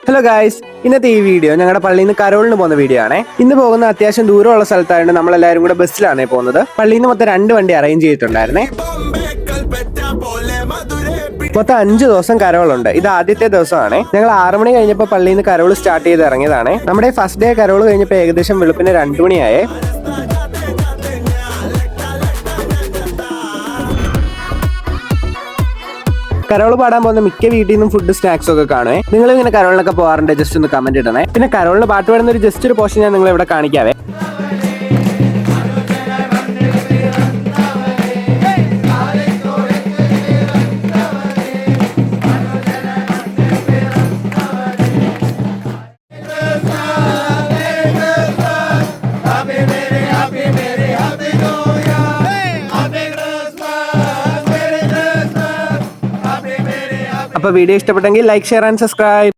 Hello guys, ഇന്നത്തെ ഈ video ഞങ്ങളുടെ പള്ളിയിൽ നിന്ന് കരോളിന് പോകുന്ന വീഡിയോ ആണ്. ഇന്ന് പോകുന്ന അത്യാവശ്യം ദൂരമുള്ള സ്ഥലത്തായതുകൊണ്ട് നമ്മളെല്ലാവരും കൂടെ ബസ്സിലാണ് പോകുന്നത്. പള്ളിയിൽ നിന്ന് മൊത്തം 2 വണ്ടി അറേഞ്ച് ചെയ്തിട്ടുണ്ടായിരുന്നേ. മൊത്തം 5 ദിവസം കരോളുണ്ട്. ഇത് ആദ്യത്തെ ദിവസമാണ്. ഞങ്ങൾ 6 മണി കഴിഞ്ഞപ്പോൾ പള്ളിയിൽ നിന്ന് കരോൾ സ്റ്റാർട്ട് ചെയ്ത് ഇറങ്ങിയതാണ്. നമ്മുടെ ഫസ്റ്റ് ഡേ കരോൾ കഴിഞ്ഞപ്പോൾ ഏകദേശം വെളുപ്പിന് 2 മണിയായേ. കരോൾ പാടാൻ പോകുന്ന മിക്ക വീട്ടിൽ നിന്നും ഫുഡ് സ്നാക്സ് ഒക്കെ കാണുവേ. നിങ്ങൾ ഇങ്ങനെ കരോളിനൊക്കെ പോകാറുണ്ട്? ജസ്റ്റ് ഒന്ന് കമന്റ് ഇടണേ. പിന്നെ കരോളിന് പാട്ട് പാടുന്ന ജസ്റ്റ് ഒരു പോർഷൻ ഞാൻ നിങ്ങളെ ഇവിടെ കാണിക്കാവേ. അപ്പോൾ വീഡിയോ ഇഷ്ടപ്പെട്ടെങ്കിൽ ലൈക്ക്, ഷെയർ ആൻഡ് സബ്സ്ക്രൈബ്.